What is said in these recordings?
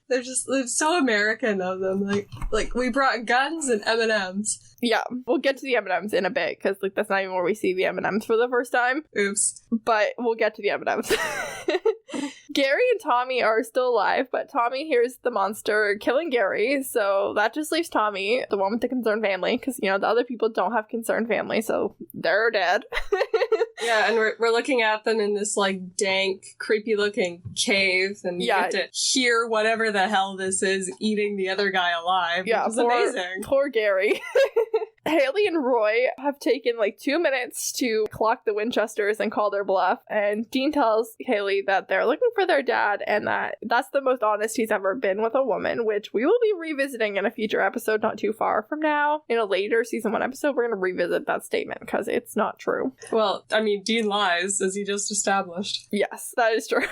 They're so American of them. Like we brought guns and M&Ms. Yeah, we'll get to the M&Ms in a bit, because like that's not even where we see the M&Ms for the first time. Oops. But we'll get to the M&Ms. Gary and Tommy are still alive, but Tommy hears the monster killing Gary, so that just leaves Tommy, the one with the concerned family, because, you know, the other people don't have concerned family, so they're dead. Yeah, and we're looking at them in this, like, dank, creepy-looking cave, and you get to hear whatever the hell this is eating the other guy alive, which is amazing. Poor Gary. Haley and Roy have taken like 2 minutes to clock the Winchesters and call their bluff, and Dean tells Haley that they're looking for their dad and that that's the most honest he's ever been with a woman, which we will be revisiting in a future episode not too far from now. In a later season 1 episode, we're going to revisit that statement because it's not true. Well, I mean, Dean lies, as he just established. Yes, that is true.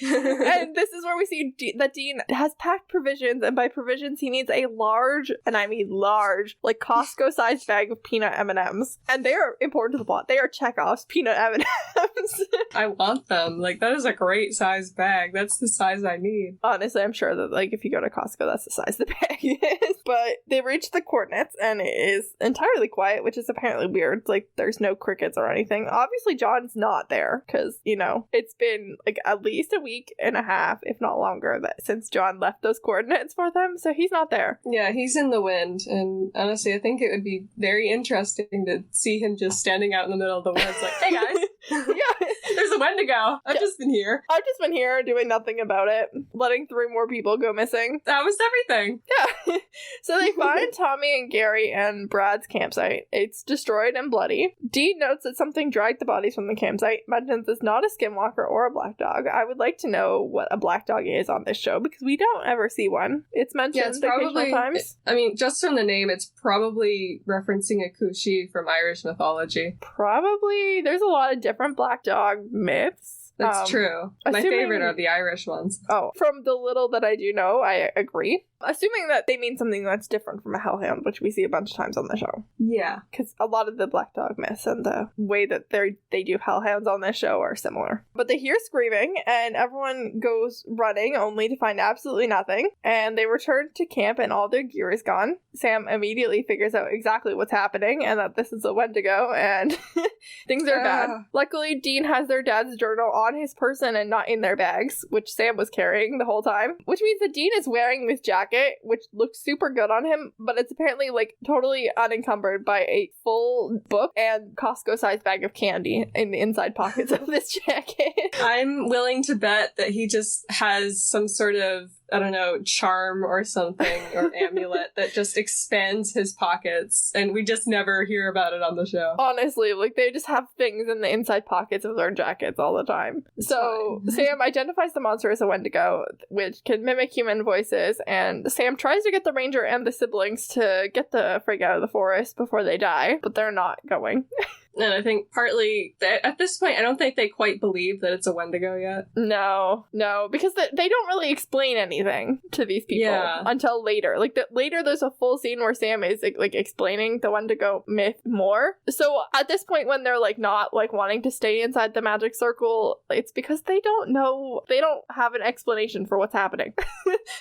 And this is where we see that Dean has packed provisions, and by provisions he means a large, and I mean large, like Costco-sized bag of peanut M&Ms. And they are important to the plot. They are Chekhov's peanut M&Ms. I want them. Like, that is a great size bag. That's the size I need. Honestly, I'm sure that, like, if you go to Costco, that's the size the bag is. But they reach the coordinates, and it is entirely quiet, which is apparently weird. Like, there's no crickets or anything. Obviously, John's not there, because, you know, it's been, like, at least a week and a half, if not longer, since John left those coordinates for them, so he's not there. Yeah, he's in the wind, and honestly, I think it would be very interesting to see him just standing out in the middle of the woods like, hey guys, yeah, there's a Wendigo. I've just been here doing nothing about it, letting 3 more people go missing. That was everything. Yeah. So they find Tommy and Gary and Brad's campsite. It's destroyed and bloody. Dean notes that something dragged the bodies from the campsite, mentions it's not a skinwalker or a black dog. I would like to know what a black dog is on this show, because we don't ever see one. It's mentioned occasional times. I mean, just from the name, it's probably referencing a Kushi from Irish mythology. Probably. There's a lot of different black dog myths. That's true. My favorite are the Irish ones. Oh, from the little that I do know, I agree. Assuming that they mean something that's different from a hellhound, which we see a bunch of times on the show. Yeah. Because a lot of the black dog myths and the way that they do hellhounds on this show are similar. But they hear screaming, and everyone goes running, only to find absolutely nothing. And they return to camp, and all their gear is gone. Sam immediately figures out exactly what's happening, and that this is a Wendigo, and things are bad. Luckily, Dean has their dad's journal on his person and not in their bags, which Sam was carrying the whole time. Which means that Dean is wearing this jacket, which looks super good on him, but it's apparently like totally unencumbered by a full book and Costco-sized bag of candy in the inside pockets of this jacket. I'm willing to bet that he just has some sort of, I don't know, charm or something, or amulet that just expands his pockets, and we just never hear about it on the show. Honestly, like, they just have things in the inside pockets of their jackets all the time. So Sam identifies the monster as a Wendigo, which can mimic human voices, and Sam tries to get the ranger and the siblings to get the frig out of the forest before they die, but they're not going. And I think partly, at this point, I don't think they quite believe that it's a Wendigo yet. No, because they don't really explain anything to these people until later. Like, later there's a full scene where Sam is, like, explaining the Wendigo myth more. So at this point, when they're, like, not, like, wanting to stay inside the magic circle, it's because they don't know, they don't have an explanation for what's happening.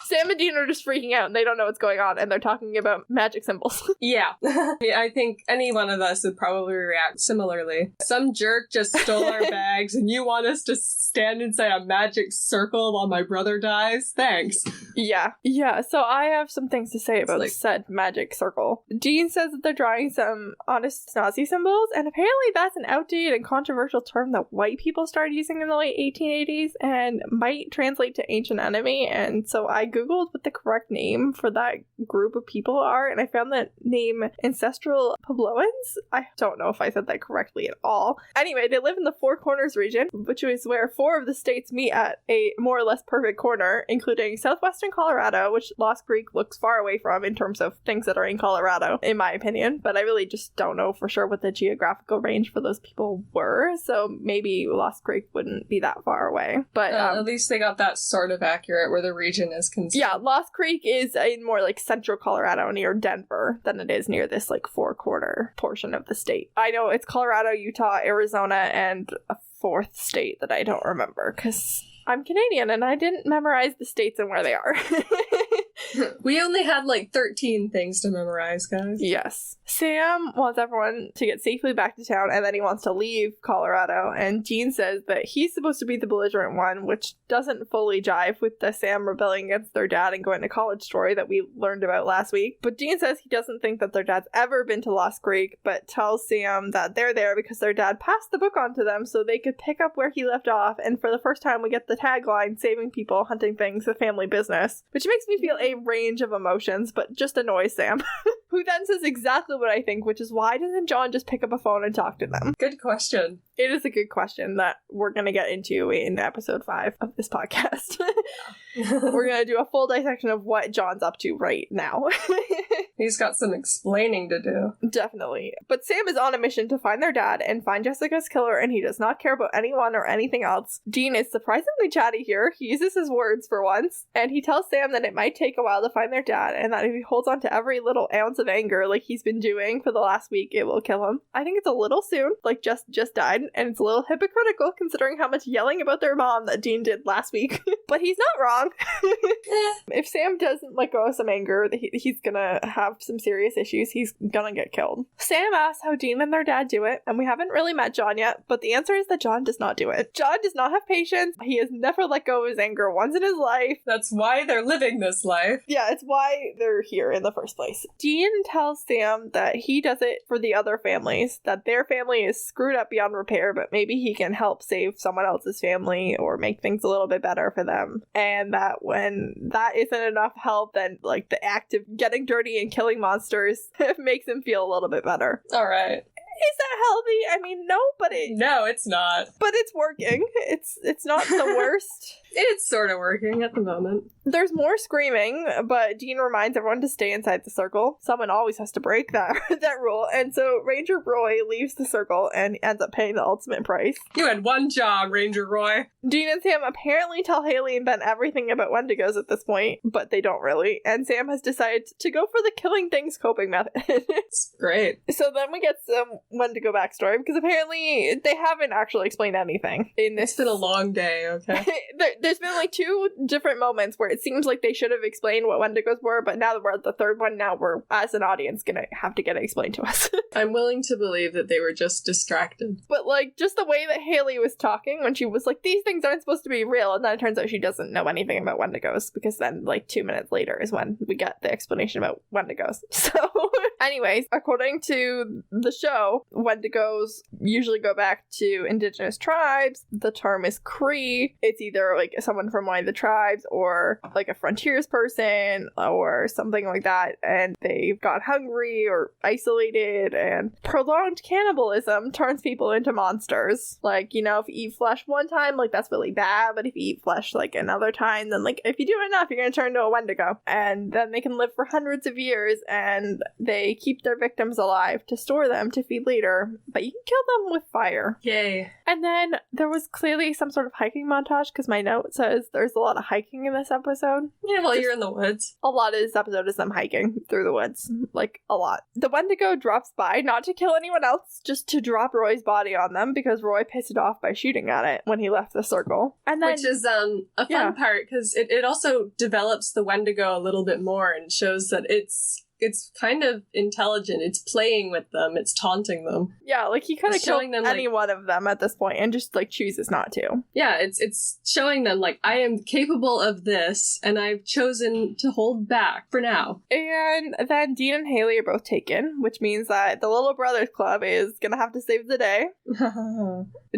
Sam and Dean are just freaking out, and they don't know what's going on, and they're talking about magic symbols. Yeah. I think any one of us would probably react similarly. Some jerk just stole our bags, and you want us to stand inside a magic circle while my brother dies? Thanks. Yeah, so I have some things to say about said magic circle. Dean says that they're drawing some honest Nazi symbols, and apparently that's an outdated and controversial term that white people started using in the late 1880s and might translate to ancient enemy, and so I googled what the correct name for that group of people are, and I found that name Ancestral Puebloans. I don't know if I said that correctly at all. Anyway, they live in the Four Corners region, which is where 4 of the states meet at a more or less perfect corner, including southwestern Colorado, which Lost Creek looks far away from in terms of things that are in Colorado, in my opinion, but I really just don't know for sure what the geographical range for those people were, so maybe Lost Creek wouldn't be that far away. But at least they got that sort of accurate where the region is concerned. Yeah, Lost Creek is in more like central Colorado near Denver than it is near this like four-corner portion of the state. I know it's Colorado, Utah, Arizona, and a 4th state that I don't remember because I'm Canadian and I didn't memorize the states and where they are. We only had like 13 things to memorize, guys. Yes. Sam wants everyone to get safely back to town, and then he wants to leave Colorado, and Dean says that he's supposed to be the belligerent one, which doesn't fully jive with the Sam rebelling against their dad and going to college story that we learned about last week. But Dean says he doesn't think that their dad's ever been to Lost Creek, but tells Sam that they're there because their dad passed the book on to them so they could pick up where he left off, and for the first time we get the tagline, saving people, hunting things, the family business, which makes me feel a range of emotions, but just annoys Sam. Who then says exactly what I think, which is why doesn't John just pick up a phone and talk to them? Good question. It is a good question that we're going to get into in episode 5 of this podcast. We're going to do a full dissection of what John's up to right now. He's got some explaining to do. Definitely. But Sam is on a mission to find their dad and find Jessica's killer, and he does not care about anyone or anything else. Dean is surprisingly chatty here. He uses his words for once, and he tells Sam that it might take a while to find their dad, and that if he holds on to every little ounce of anger like he's been doing for the last week, it will kill him. I think it's a little soon, like just died, and it's a little hypocritical considering how much yelling about their mom that Dean did last week. But he's not wrong. If Sam doesn't let go of some anger, he's gonna have some serious issues. He's gonna get killed. Sam asks how Dean and their dad do it, and we haven't really met John yet, but the answer is that John does not do it. John does not have patience. He has never let go of his anger once in his life. That's why they're living this life. Yeah, it's why they're here in the first place. Dean tells Sam that he does it for the other families, that their family is screwed up beyond repair, but maybe he can help save someone else's family or make things a little bit better for them. And that when that isn't enough help, then like the act of getting dirty and killing monsters makes him feel a little bit better. All right. Is that healthy? I mean, no, but No, it's not. But it's working. It's not the worst. It's sort of working at the moment. There's more screaming, but Dean reminds everyone to stay inside the circle. Someone always has to break that rule, and so Ranger Roy leaves the circle and ends up paying the ultimate price. You had one job, Ranger Roy. Dean and Sam apparently tell Haley and Ben everything about Wendigos at this point, but they don't really, and Sam has decided to go for the killing things coping method. It's great. So then we get some Wendigo backstory, because apparently they haven't actually explained anything in this. It's been a long day, okay? There's been like 2 different moments where it seems like they should have explained what Wendigos were, but now that we're at the third one, now we're, as an audience, gonna have to get it explained to us. I'm willing to believe that they were just distracted. But like, just the way that Haley was talking when she was like, these things aren't supposed to be real, and then it turns out she doesn't know anything about Wendigos, because then like 2 minutes later is when we get the explanation about Wendigos. So anyways, according to the show, Wendigos usually go back to indigenous tribes. The term is Cree. It's either like someone from one of the tribes or like a frontiers person or something like that, and they've got hungry or isolated, and prolonged cannibalism turns people into monsters. Like, you know, if you eat flesh one time, like that's really bad, but if you eat flesh like another time, then like if you do enough, you're gonna turn into a Wendigo, and then they can live for hundreds of years, and they keep their victims alive to store them to feed later, but you can kill them with fire. Yay. And then there was clearly some sort of hiking montage, because my note says there's a lot of hiking in this episode. Yeah, well, you're in the woods. A lot of this episode is them hiking through the woods. Like, a lot. The Wendigo drops by, not to kill anyone else, just to drop Roy's body on them, because Roy pissed it off by shooting at it when he left the circle. And then, which is a fun part, because it also develops the Wendigo a little bit more and shows that it's kind of intelligent. It's playing with them. It's taunting them. Yeah, like he could have killed them, any one of them at this point and just like chooses not to. Yeah, it's showing them like, I am capable of this and I've chosen to hold back for now. And then Dean and Haley are both taken, which means that the Little Brothers Club is gonna have to save the day.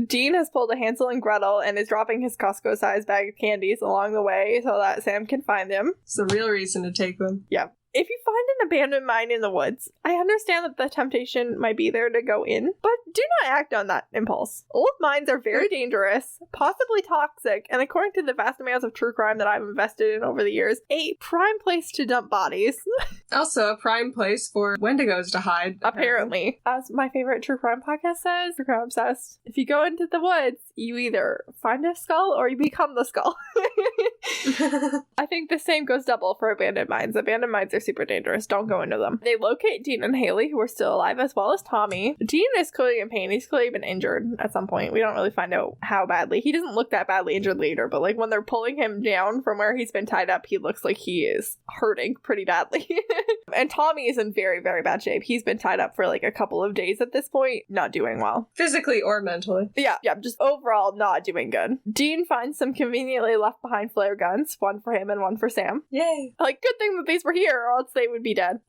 Dean has pulled a Hansel and Gretel and is dropping his Costco-sized bag of candies along the way so that Sam can find him. It's the real reason to take them. Yeah. If you find an abandoned mine in the woods, I understand that the temptation might be there to go in, but do not act on that impulse. Old mines are very dangerous, possibly toxic, and according to the vast amounts of true crime that I've invested in over the years, a prime place to dump bodies. Also, a prime place for Wendigos to hide. Apparently. As my favorite true crime podcast says, True Crime Obsessed, if you go into the woods, you either find a skull or you become the skull. I think the same goes double for abandoned mines. Abandoned mines are super dangerous. Don't go into them. They locate Dean and Haley, who are still alive, as well as Tommy. Dean is clearly in pain. He's clearly been injured at some point. We don't really find out how badly. He doesn't look that badly injured later, but like when they're pulling him down from where he's been tied up, he looks like he is hurting pretty badly. And Tommy is in very, very bad shape. He's been tied up for like a couple of days at this point, not doing well. Physically or mentally. Yeah, just overall not doing good. Dean finds some conveniently left behind flare guns, one for him and one for Sam. Yay. Like, good thing that these were here, or else they would be dead.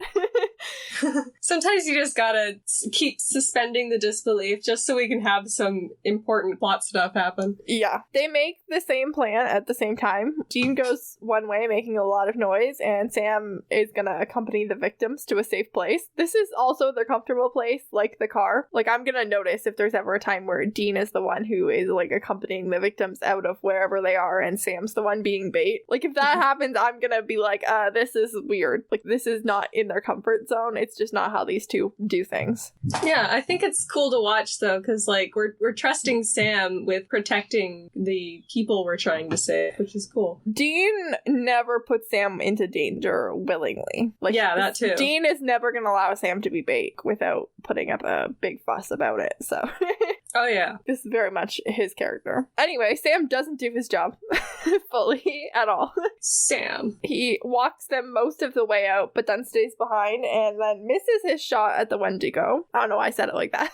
Sometimes you just gotta keep suspending the disbelief just so we can have some important plot stuff happen. Yeah. They make the same plan at the same time. Dean goes one way, making a lot of noise, and Sam is gonna accompany the victims to a safe place. This is also their comfortable place, like the car. Like, I'm gonna notice if there's ever a time where Dean is the one who is, like, accompanying the victims out of wherever they are, and Sam's the one being bait. Like, if that happens, I'm gonna be like, this is weird. Like, this is not in their comfort zone. It's just not how these two do things. Yeah, I think it's cool to watch, though, because, like, we're trusting Sam with protecting the people we're trying to save, which is cool. Dean never puts Sam into danger willingly. Like, yeah, that too. Dean is never gonna allow Sam to be bait without putting up a big fuss about it, so... Oh, yeah. This is very much his character. Anyway, Sam doesn't do his job fully at all. Sam. He walks them most of the way out, but then stays behind and then misses his shot at the Wendigo. I don't know why I said it like that.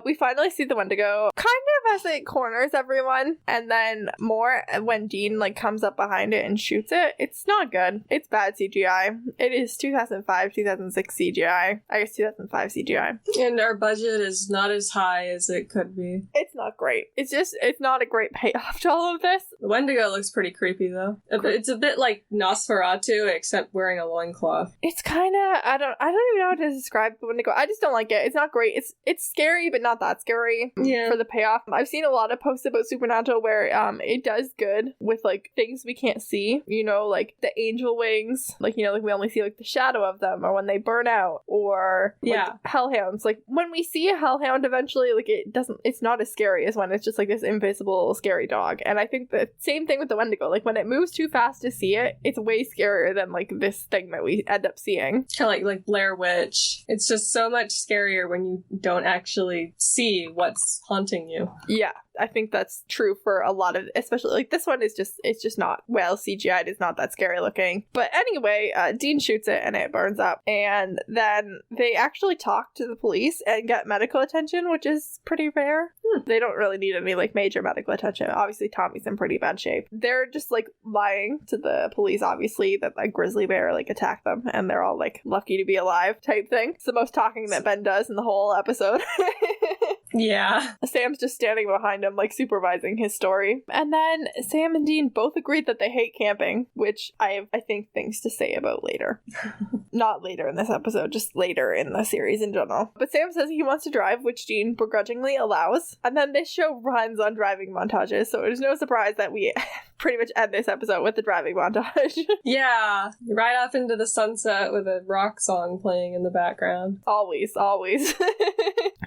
We finally see the Wendigo kind of as it corners everyone, and then more when Dean like comes up behind it and shoots it. It's not good. It's bad CGI. It is 2005, 2006 CGI. I guess 2005 CGI. And our budget is not as high as it could be. It's not great. It's not a great payoff to all of this. The Wendigo looks pretty creepy, though. It's a bit like Nosferatu, except wearing a loincloth. It's kind of, I don't even know how to describe the Wendigo. I just don't like it. It's not great. It's scary, but not that scary for the payoff. I've seen a lot of posts about Supernatural where it does good with like things we can't see, you know, like the angel wings, like, you know, like we only see like the shadow of them, or when they burn out, or like hellhounds. Like when we see a hellhound eventually, like it's not as scary as when it's just like this invisible scary dog. And I think the same thing with the Wendigo. Like when it moves too fast to see it, it's way scarier than like this thing that we end up seeing. Kind of like Blair Witch. It's just so much scarier when you don't actually see what's haunting you. Yeah, I think that's true for a lot of, especially like this one is just, it's just not well CGI'd. It's not that scary looking. But anyway, Dean shoots it and it burns up. And then they actually talk to the police and get medical attention, which is pretty rare. They don't really need any like major medical attention. Obviously, Tommy's in pretty bad shape. They're just like lying to the police, obviously, that like grizzly bear like attacked them, and they're all like lucky to be alive type thing. It's the most talking that Ben does in the whole episode. Yeah. Sam's just standing behind him, like supervising his story. And then Sam and Dean both agreed that they hate camping, which I have, I think, things to say about later. Not later in this episode, just later in the series in general. But Sam says he wants to drive, which Dean begrudgingly allows. And then this show runs on driving montages, so it is no surprise that we pretty much end this episode with the driving montage. Yeah. Right off into the sunset with a rock song playing in the background. Always.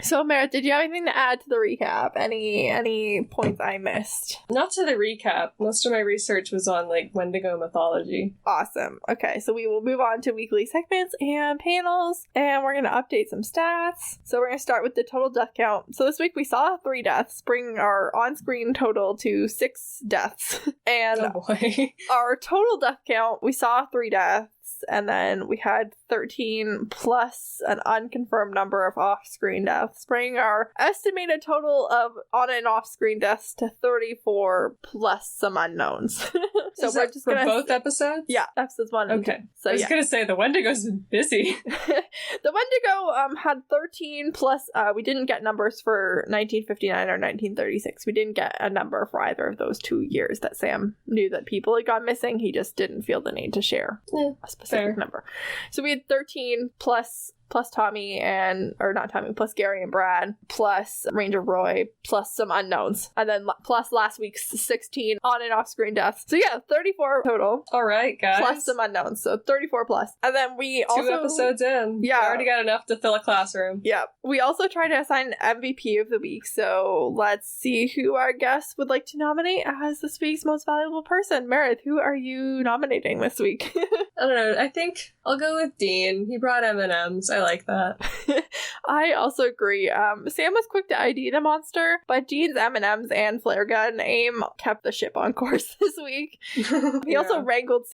So, Meredith, did you have anything to add to the recap? Any points I missed? Not to the recap. Most of my research was on, like, Wendigo mythology. Awesome. Okay, so we will move on to weekly segments and panels, and we're going to update some stats. So we're going to start with the total death count. So this week we saw 3 deaths, bringing our on-screen total to 6 deaths. And oh boy. Our total death count, we saw 3 deaths. And then we had 13 plus an unconfirmed number of off-screen deaths, bringing our estimated total of on and off-screen deaths to 34 plus some unknowns. So is we're just for both episodes? Yeah, episodes 1 and 2. Okay. So I was gonna say the Wendigo's been busy. The Wendigo had 13 plus. We didn't get numbers for 1959 or 1936. We didn't get a number for either of those 2 years that Sam knew that people had gone missing. He just didn't feel the need to share a specific number. So we had 13 plus plus plus Gary and Brad, plus Ranger Roy, plus some unknowns, and then plus last week's 16 on and off screen deaths. So yeah, 34 total. All right, guys. Plus some unknowns, so 34 plus. And then we also... 2 episodes in. Yeah. We already got enough to fill a classroom. Yeah. We also try to assign MVP of the week, so let's see who our guests would like to nominate as this week's most valuable person. Meredith, who are you nominating this week? I don't know. I think I'll go with Dean. He brought M&Ms. I like that. I also agree. Sam was quick to ID the monster, but Dean's M&Ms and flare gun aim kept the ship on course this week. He also wrangled